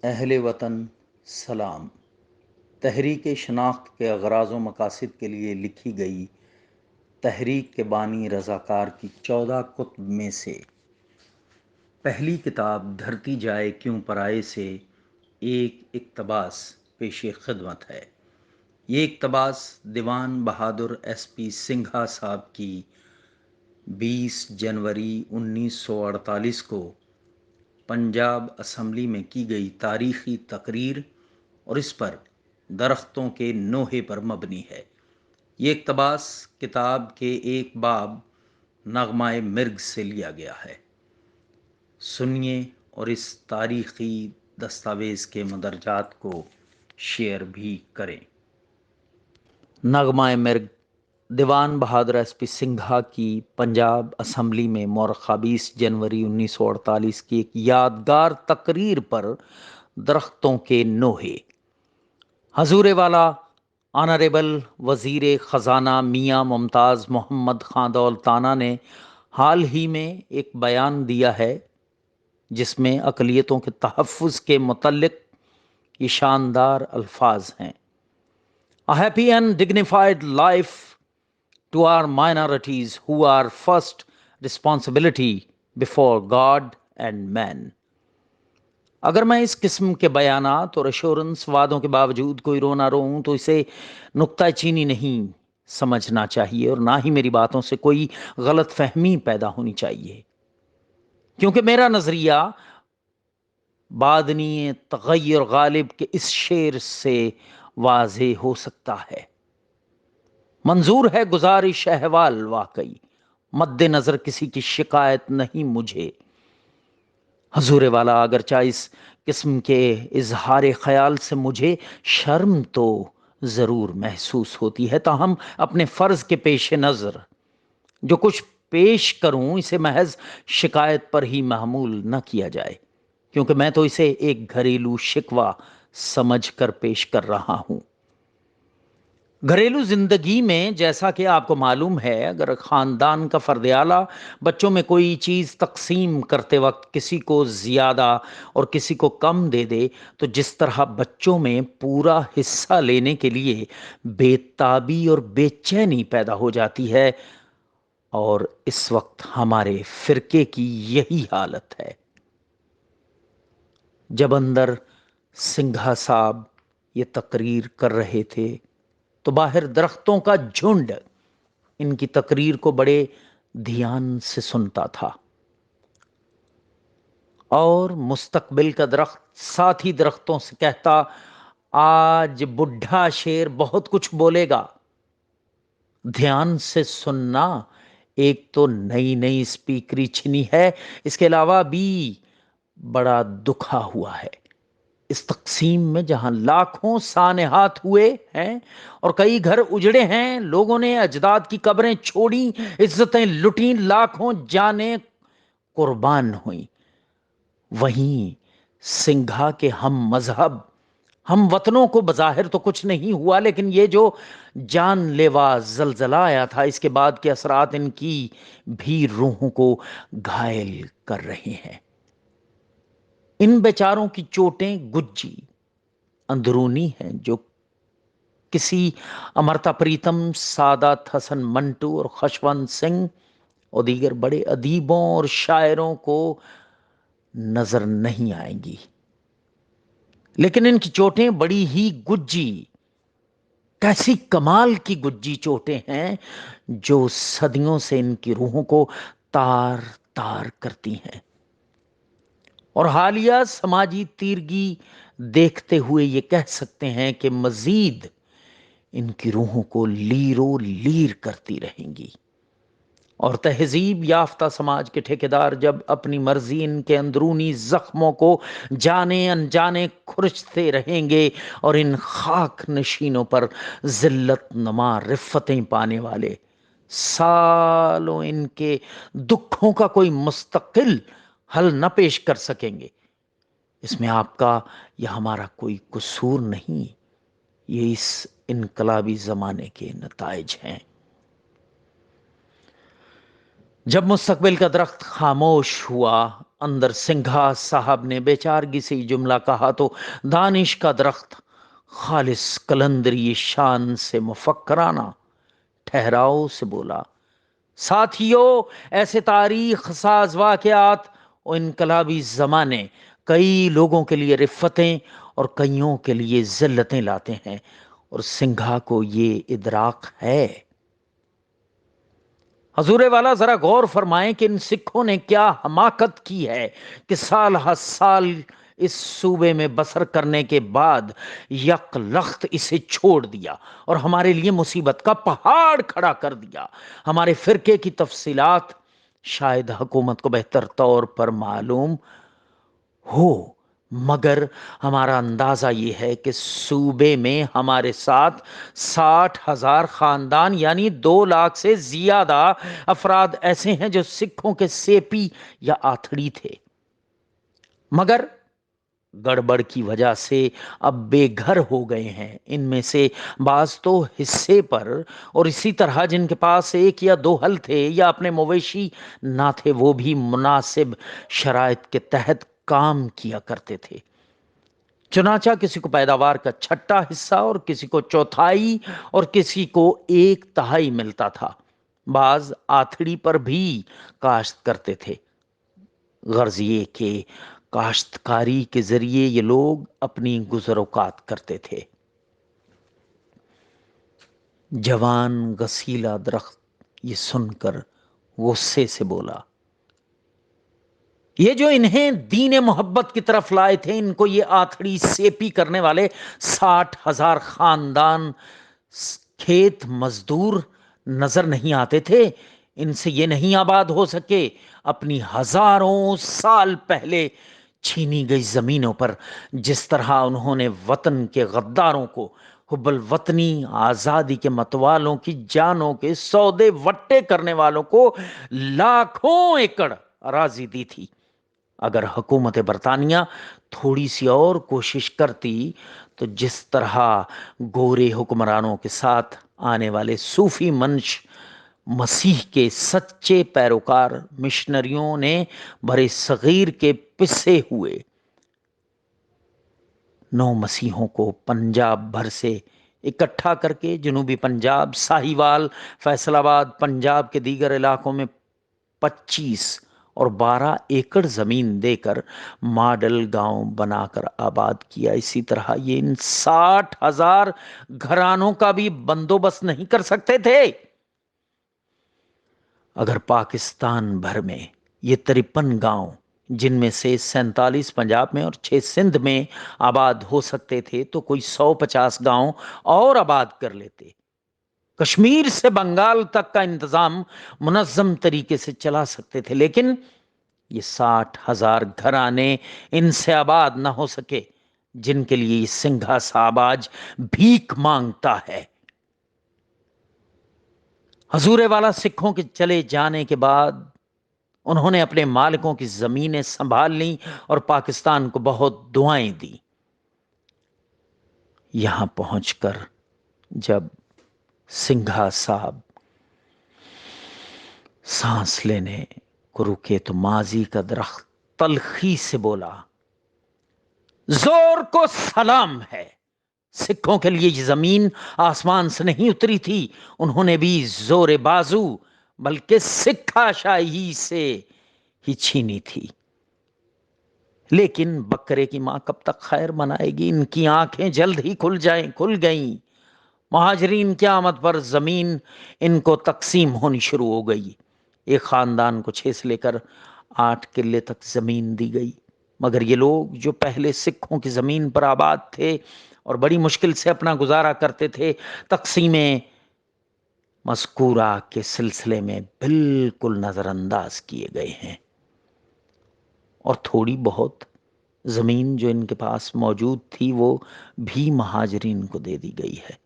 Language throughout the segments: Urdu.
اہل وطن سلام۔ تحریک شناخت کے اغراض و مقاصد کے لیے لکھی گئی تحریک کے بانی رضاکار کی 14 کتب میں سے پہلی کتاب دھرتی جائے کیوں پرائے سے ایک اقتباس پیش خدمت ہے۔ یہ اقتباس دیوان بہادر ایس پی سنگھا صاحب کی 20 جنوری 1948 کو پنجاب اسمبلی میں کی گئی تاریخی تقریر اور اس پر درختوں کے نوحے پر مبنی ہے۔ یہ اقتباس کتاب کے ایک باب نغمہ مرگ سے لیا گیا ہے۔ سنیے اور اس تاریخی دستاویز کے مدرجات کو شیئر بھی کریں۔ نغمہ مرگ دیوان بہادر ایس پی سنگھا کی پنجاب اسمبلی میں مورخہ 20 جنوری 1948 کی ایک یادگار تقریر پر درختوں کے نوحے۔ حضور والا آنریبل وزیر خزانہ میاں ممتاز محمد خان دولتانہ نے حال ہی میں ایک بیان دیا ہے جس میں اقلیتوں کے تحفظ کے متعلق یہ شاندار الفاظ ہیں: A happy and dignified life to our minorities who are first responsibility before God and man۔ اگر میں اس قسم کے بیانات اور ایشورنس وعدوں کے باوجود کوئی رو نہ رہوں تو اسے نکتہ چینی نہیں سمجھنا چاہیے اور نہ ہی میری باتوں سے کوئی غلط فہمی پیدا ہونی چاہیے، کیونکہ میرا نظریہ بادنی تغیر غالب کے اس شعر سے واضح ہو سکتا ہے۔ منظور ہے گزارش احوال واقعی، مد نظر کسی کی شکایت نہیں مجھے۔ حضور والا اگرچہ اس قسم کے اظہار خیال سے مجھے شرم تو ضرور محسوس ہوتی ہے، تاہم اپنے فرض کے پیش نظر جو کچھ پیش کروں اسے محض شکایت پر ہی محمول نہ کیا جائے، کیونکہ میں تو اسے ایک گھریلو شکوہ سمجھ کر پیش کر رہا ہوں۔ گھریلو زندگی میں جیسا کہ آپ کو معلوم ہے، اگر خاندان کا فرد اعلیٰ بچوں میں کوئی چیز تقسیم کرتے وقت کسی کو زیادہ اور کسی کو کم دے دے تو جس طرح بچوں میں پورا حصہ لینے کے لیے بے تابی اور بے چینی پیدا ہو جاتی ہے، اور اس وقت ہمارے فرقے کی یہی حالت ہے۔ جب اندر سنگھا صاحب یہ تقریر کر رہے تھے تو باہر درختوں کا جھنڈ ان کی تقریر کو بڑے دھیان سے سنتا تھا، اور مستقبل کا درخت ساتھی درختوں سے کہتا: آج بڈھا شیر بہت کچھ بولے گا، دھیان سے سننا۔ ایک تو نئی نئی اسپیکری چھنی ہے، اس کے علاوہ بھی بڑا دکھا ہوا ہے۔ اس تقسیم میں جہاں لاکھوں سانحات ہوئے ہیں اور کئی گھر اجڑے ہیں، لوگوں نے اجداد کی قبریں چھوڑیں، عزتیں لٹیں، لاکھوں جانیں قربان ہوئیں، وہیں سنگھا کے ہم مذہب ہم وطنوں کو بظاہر تو کچھ نہیں ہوا، لیکن یہ جو جان لیوا زلزلہ آیا تھا اس کے بعد کے اثرات ان کی بھی روحوں کو گھائل کر رہے ہیں۔ ان بیچاروں کی چوٹیں گجی اندرونی ہیں، جو کسی امرتا پریتم، سعادت حسن منٹو اور خشونت سنگھ اور دیگر بڑے ادیبوں اور شاعروں کو نظر نہیں آئیں گی، لیکن ان کی چوٹیں بڑی ہی گجی، کیسی کمال کی گجی چوٹیں ہیں جو صدیوں سے ان کی روحوں کو تار تار کرتی ہیں۔ اور حالیہ سماجی تیرگی دیکھتے ہوئے یہ کہہ سکتے ہیں کہ مزید ان کی روحوں کو لیرو لیر کرتی رہیں گی، اور تہذیب یافتہ سماج کے ٹھیکیدار جب اپنی مرضی ان کے اندرونی زخموں کو جانے انجانے کھرچتے رہیں گے اور ان خاک نشینوں پر ذلت نما رفتیں پانے والے سالوں ان کے دکھوں کا کوئی مستقل حل نہ پیش کر سکیں گے، اس میں آپ کا یا ہمارا کوئی قصور نہیں، یہ اس انقلابی زمانے کے نتائج ہیں۔ جب مستقبل کا درخت خاموش ہوا اندر سنگھا صاحب نے بیچارگی سے یہ جملہ کہا تو دانش کا درخت خالص کلندری شان سے مفکرانہ ٹھہراؤ سے بولا، ساتھیو، ایسے تاریخ ساز واقعات اور انقلابی زمانے کئی لوگوں کے لیے رفتیں اور کئیوں کے لیے ذلتیں لاتے ہیں، اور سنگھا کو یہ ادراک ہے۔ حضور والا ذرا غور فرمائیں کہ ان سکھوں نے کیا حماقت کی ہے کہ سال ہر سال اس صوبے میں بسر کرنے کے بعد یک لخت اسے چھوڑ دیا اور ہمارے لیے مصیبت کا پہاڑ کھڑا کر دیا۔ ہمارے فرقے کی تفصیلات شاید حکومت کو بہتر طور پر معلوم ہو، مگر ہمارا اندازہ یہ ہے کہ صوبے میں ہمارے ساتھ 60,000 خاندان یعنی 2 لاکھ سے زیادہ افراد ایسے ہیں جو سکھوں کے سیپی یا آتھڑی تھے، مگر گڑبڑ کی وجہ سے اب بے گھر ہو گئے ہیں۔ ان میں سے بعض تو حصے پر، اور اسی طرح جن کے پاس 1 یا 2 حل تھے یا اپنے مویشی نہ تھے، وہ بھی مناسب شرائط کے تحت کام کیا کرتے تھے۔ چنانچہ کسی کو پیداوار کا 1/6 حصہ اور کسی کو 1/4 اور کسی کو 1/3 ملتا تھا۔ بعض آتھڑی پر بھی کاشت کرتے تھے، غرض یہ کہ کاشتکاری کے ذریعے یہ لوگ اپنی گزر اوقات کرتے تھے۔ جوان گسیلا درخت یہ سن کر غصے سے بولا، یہ جو انہیں دین محبت کی طرف لائے تھے، ان کو یہ آتھڑی سیپی کرنے والے 60,000 خاندان کھیت مزدور نظر نہیں آتے تھے؟ ان سے یہ نہیں آباد ہو سکے اپنی ہزاروں سال پہلے چھینی گئی زمینوں پر، جس طرح انہوں نے وطن کے غداروں کو، حب الوطنی آزادی کے متوالوں کی جانوں کے سودے وٹے کرنے والوں کو لاکھوں ایکڑ اراضی دی تھی۔ اگر حکومت برطانیہ تھوڑی سی اور کوشش کرتی تو جس طرح گورے حکمرانوں کے ساتھ آنے والے صوفی منش مسیح کے سچے پیروکار مشنریوں نے برے صغیر کے پسے ہوئے 9 مسیحوں کو پنجاب بھر سے اکٹھا کر کے جنوبی پنجاب، ساہیوال، فیصل آباد، پنجاب کے دیگر علاقوں میں 25 اور 12 ایکڑ زمین دے کر ماڈل گاؤں بنا کر آباد کیا۔ اسی طرح یہ ان 60,000 گھرانوں کا بھی بندوبست نہیں کر سکتے تھے؟ اگر پاکستان بھر میں یہ 53 گاؤں، جن میں سے 47 پنجاب میں اور 6 سندھ میں آباد ہو سکتے تھے، تو کوئی 150 گاؤں اور آباد کر لیتے۔ کشمیر سے بنگال تک کا انتظام منظم طریقے سے چلا سکتے تھے، لیکن یہ 60,000 گھرانے ان سے آباد نہ ہو سکے جن کے لیے یہ سنگھا صاحب آج بھیک مانگتا ہے۔ حضور والا سکھوں کے چلے جانے کے بعد انہوں نے اپنے مالکوں کی زمینیں سنبھال لیں اور پاکستان کو بہت دعائیں دی۔ یہاں پہنچ کر جب سنگھا صاحب سانس لینے کو رکے تو ماضی کا درخت تلخی سے بولا، زور کو سلام ہے، سکھوں کے لیے یہ زمین آسمان سے نہیں اتری تھی، انہوں نے بھی زور بازو بلکہ سکھا شاہی سے ہی چھینی تھی۔ لیکن بکرے کی ماں کب تک خیر منائے گی؟ ان کی آنکھیں جلد ہی کھل گئیں۔ مہاجرین کی آمد پر زمین ان کو تقسیم ہونی شروع ہو گئی۔ ایک خاندان کو 6 سے لے کر 8 کلے تک زمین دی گئی، مگر یہ لوگ جو پہلے سکھوں کی زمین پر آباد تھے اور بڑی مشکل سے اپنا گزارا کرتے تھے، تقسیمیں مذکورہ کے سلسلے میں بالکل نظر انداز کیے گئے ہیں، اور تھوڑی بہت زمین جو ان کے پاس موجود تھی وہ بھی مہاجرین کو دے دی گئی ہے۔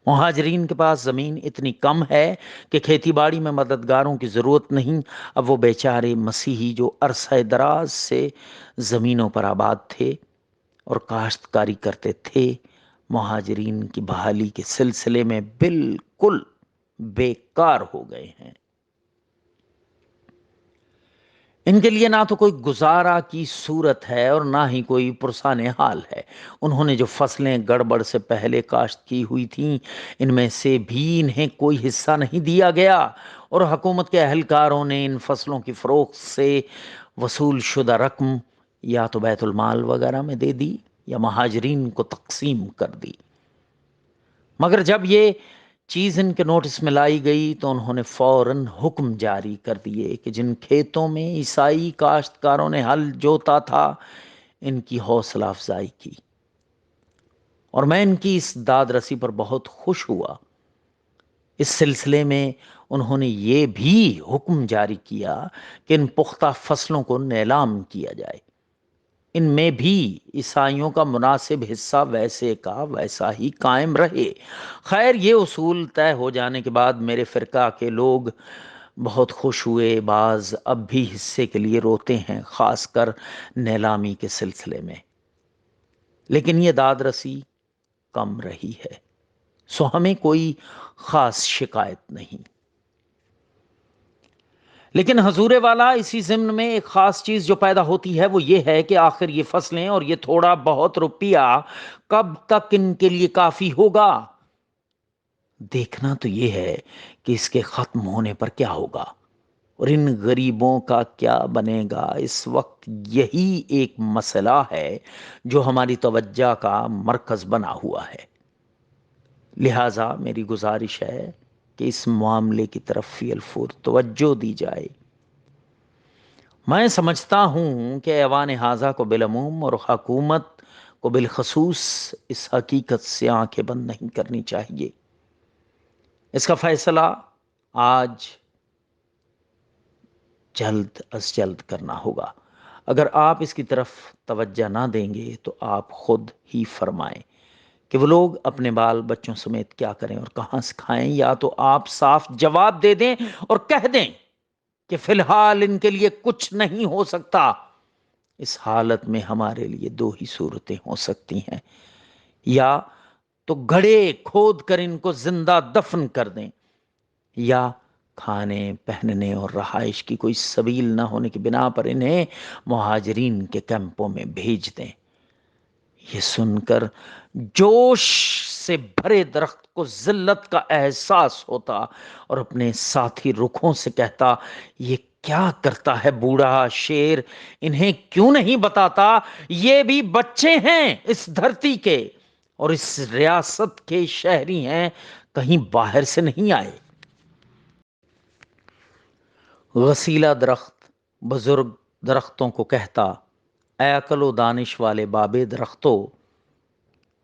مہاجرین کے پاس زمین اتنی کم ہے کہ کھیتی باڑی میں مددگاروں کی ضرورت نہیں۔ اب وہ بیچارے مسیحی جو عرصہ دراز سے زمینوں پر آباد تھے اور کاشتکاری کرتے تھے، مہاجرین کی بحالی کے سلسلے میں بالکل بیکار ہو گئے ہیں۔ ان کے لیے نہ تو کوئی گزارا کی صورت ہے اور نہ ہی کوئی پرسان حال ہے۔ انہوں نے جو فصلیں گڑبڑ سے پہلے کاشت کی ہوئی تھیں، ان میں سے بھی انہیں کوئی حصہ نہیں دیا گیا، اور حکومت کے اہلکاروں نے ان فصلوں کی فروخت سے وصول شدہ رقم یا تو بیت المال وغیرہ میں دے دی یا مہاجرین کو تقسیم کر دی۔ مگر جب یہ چیز ان کے نوٹس میں لائی گئی تو انہوں نے فوراً حکم جاری کر دیے کہ جن کھیتوں میں عیسائی کاشتکاروں نے ہل جوتا تھا، ان کی حوصلہ افزائی کی، اور میں ان کی اس داد رسی پر بہت خوش ہوا۔ اس سلسلے میں انہوں نے یہ بھی حکم جاری کیا کہ ان پختہ فصلوں کو نیلام کیا جائے، ان میں بھی عیسائیوں کا مناسب حصہ ویسے کا ویسا ہی قائم رہے۔ خیر، یہ اصول طے ہو جانے کے بعد میرے فرقہ کے لوگ بہت خوش ہوئے، بعض اب بھی حصے کے لیے روتے ہیں، خاص کر نیلامی کے سلسلے میں، لیکن یہ داد رسی کم رہی ہے، سو ہمیں کوئی خاص شکایت نہیں۔ لیکن حضور والا، اسی ضمن میں ایک خاص چیز جو پیدا ہوتی ہے وہ یہ ہے کہ آخر یہ فصلیں اور یہ تھوڑا بہت روپیہ کب تک ان کے لیے کافی ہوگا؟ دیکھنا تو یہ ہے کہ اس کے ختم ہونے پر کیا ہوگا اور ان غریبوں کا کیا بنے گا۔ اس وقت یہی ایک مسئلہ ہے جو ہماری توجہ کا مرکز بنا ہوا ہے، لہٰذا میری گزارش ہے کہ اس معاملے کی طرف فی الفور توجہ دی جائے۔ میں سمجھتا ہوں کہ ایوان ہذا کو بالعموم اور حکومت کو بالخصوص اس حقیقت سے آنکھیں بند نہیں کرنی چاہیے۔ اس کا فیصلہ آج جلد از جلد کرنا ہوگا۔ اگر آپ اس کی طرف توجہ نہ دیں گے تو آپ خود ہی فرمائیں کہ وہ لوگ اپنے بال بچوں سمیت کیا کریں اور کہاں سے کھائیں۔ یا تو آپ صاف جواب دے دیں اور کہہ دیں کہ فی الحال ان کے لیے کچھ نہیں ہو سکتا۔ اس حالت میں ہمارے لیے دو ہی صورتیں ہو سکتی ہیں، یا تو گڑھے کھود کر ان کو زندہ دفن کر دیں، یا کھانے پہننے اور رہائش کی کوئی سبیل نہ ہونے کی بنا پر انہیں مہاجرین کے کیمپوں میں بھیج دیں۔ یہ سن کر جوش سے بھرے درخت کو ذلت کا احساس ہوتا اور اپنے ساتھی رکھوں سے کہتا، یہ کیا کرتا ہے بوڑھا شیر، انہیں کیوں نہیں بتاتا یہ بھی بچے ہیں اس دھرتی کے اور اس ریاست کے شہری ہیں، کہیں باہر سے نہیں آئے۔ غسیلہ درخت بزرگ درختوں کو کہتا، اے عقل و دانش والے بابے درختوں،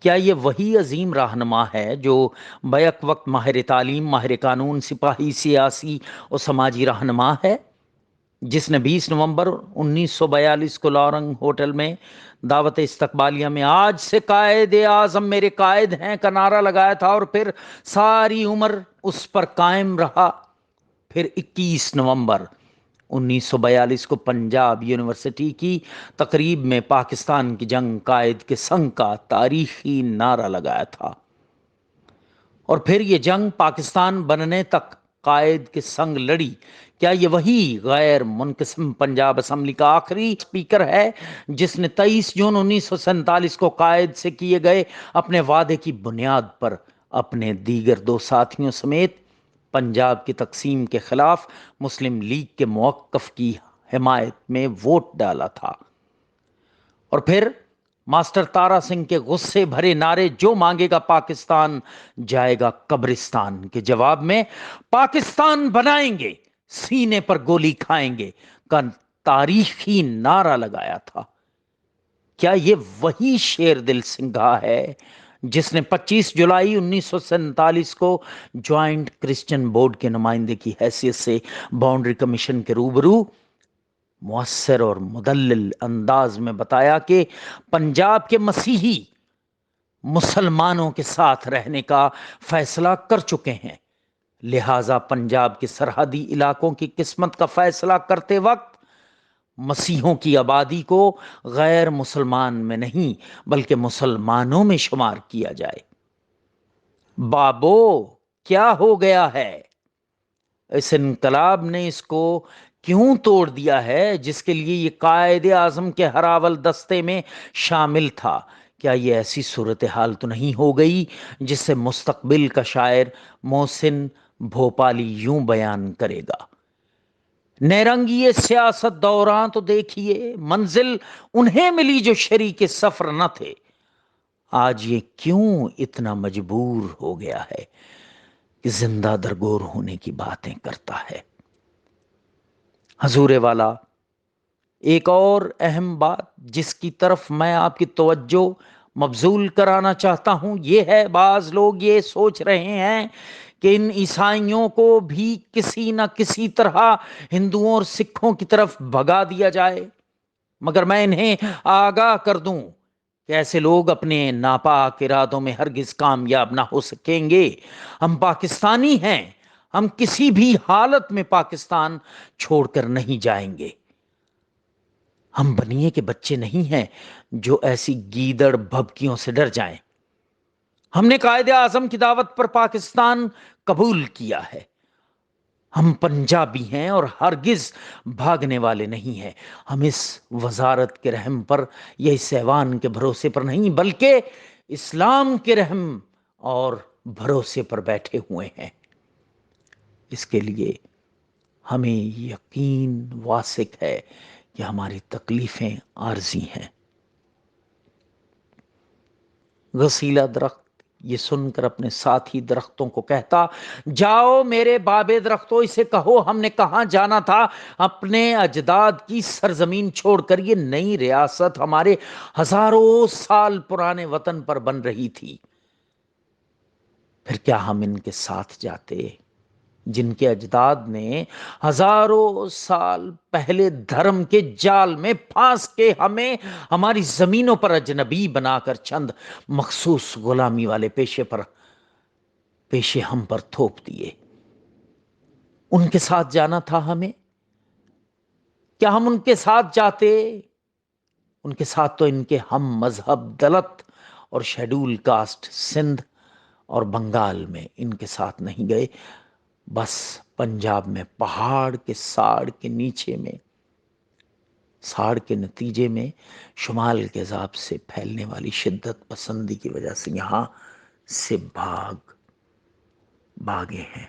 کیا یہ وہی عظیم رہنما ہے جو بیک وقت ماہر تعلیم، ماہر قانون، سپاہی، سیاسی اور سماجی رہنما ہے، جس نے 20 نومبر 1942 کو لارنگ ہوٹل میں دعوت استقبالیہ میں آج سے قائد اعظم میرے قائد ہیں کا نعرہ لگایا تھا اور پھر ساری عمر اس پر قائم رہا؟ پھر 21 نومبر 1942 کو پنجاب یونیورسٹی کی تقریب میں پاکستان کی جنگ قائد کے سنگ کا تاریخی نعرہ لگایا تھا، اور پھر یہ جنگ پاکستان بننے تک قائد کے سنگ لڑی۔ کیا یہ وہی غیر منقسم پنجاب اسمبلی کا آخری اسپیکر ہے جس نے 23 جون 1947 کو قائد سے کیے گئے اپنے وعدے کی بنیاد پر اپنے دیگر دو ساتھیوں سمیت پنجاب کی تقسیم کے خلاف مسلم لیگ کے موقف کی حمایت میں ووٹ ڈالا تھا؟ اور پھر ماسٹر تارا سنگھ کے غصے بھرے نعرے، جو مانگے گا پاکستان جائے گا قبرستان، کے جواب میں پاکستان بنائیں گے، سینے پر گولی کھائیں گے کا تاریخی نعرہ لگایا تھا؟ کیا یہ وہی شیر دل سنگھا ہے جس نے 25 جولائی 1947 کو جوائنٹ کرسچن بورڈ کے نمائندے کی حیثیت سے باؤنڈری کمیشن کے روبرو مؤثر اور مدلل انداز میں بتایا کہ پنجاب کے مسیحی مسلمانوں کے ساتھ رہنے کا فیصلہ کر چکے ہیں، لہٰذا پنجاب کے سرحدی علاقوں کی قسمت کا فیصلہ کرتے وقت مسیحوں کی آبادی کو غیر مسلمان میں نہیں بلکہ مسلمانوں میں شمار کیا جائے؟ بابو، کیا ہو گیا ہے؟ اس انقلاب نے اس کو کیوں توڑ دیا ہے جس کے لیے یہ قائد اعظم کے ہراول دستے میں شامل تھا؟ کیا یہ ایسی صورتحال تو نہیں ہو گئی جس سے مستقبل کا شاعر محسن بھوپالی یوں بیان کرے گا: نیرنگی سیاست دوران تو دیکھیے منزل انہیں ملی جو شریک سفر نہ تھے، آج یہ کیوں اتنا مجبور ہو گیا ہے کہ زندہ درگور ہونے کی باتیں کرتا ہے؟ حضور والا، ایک اور اہم بات جس کی طرف میں آپ کی توجہ مبذول کرانا چاہتا ہوں یہ ہے، بعض لوگ یہ سوچ رہے ہیں کہ ان عیسائیوں کو بھی کسی نہ کسی طرح ہندوؤں اور سکھوں کی طرف بھگا دیا جائے، مگر میں انہیں آگاہ کر دوں کہ ایسے لوگ اپنے ناپاک ارادوں میں ہرگز کامیاب نہ ہو سکیں گے۔ ہم پاکستانی ہیں، ہم کسی بھی حالت میں پاکستان چھوڑ کر نہیں جائیں گے۔ ہم بنیے کے بچے نہیں ہیں جو ایسی گیدڑ بھبکیوں سے ڈر جائیں۔ ہم نے قائد اعظم کی دعوت پر پاکستان قبول کیا ہے۔ ہم پنجابی ہیں اور ہرگز بھاگنے والے نہیں ہیں۔ ہم اس وزارت کے رحم پر یا اس ایوان کے بھروسے پر نہیں بلکہ اسلام کے رحم اور بھروسے پر بیٹھے ہوئے ہیں۔ اس کے لیے ہمیں یقین واثق ہے کہ ہماری تکلیفیں عارضی ہیں۔ غسیلا درخت یہ سن کر اپنے ساتھی درختوں کو کہتا: جاؤ میرے بابے درختوں، اسے کہو ہم نے کہاں جانا تھا، اپنے اجداد کی سرزمین چھوڑ کر یہ نئی ریاست ہمارے ہزاروں سال پرانے وطن پر بن رہی تھی، پھر کیا ہم ان کے ساتھ جاتے جن کے اجداد نے ہزاروں سال پہلے دھرم کے جال میں پھانس کے ہمیں ہماری زمینوں پر اجنبی بنا کر چند مخصوص غلامی والے پیشے ہم پر تھوپ دیے؟ ان کے ساتھ جانا تھا ہمیں، کیا ہم ان کے ساتھ جاتے؟ ان کے ساتھ تو ان کے ہم مذہب دلت اور شیڈول کاسٹ سندھ اور بنگال میں ان کے ساتھ نہیں گئے، بس پنجاب میں پہاڑ کے ساڑ کے نیچے میں، ساڑ کے نتیجے میں شمال کے عذاب سے پھیلنے والی شدت پسندی کی وجہ سے یہاں سے بھاگے ہیں۔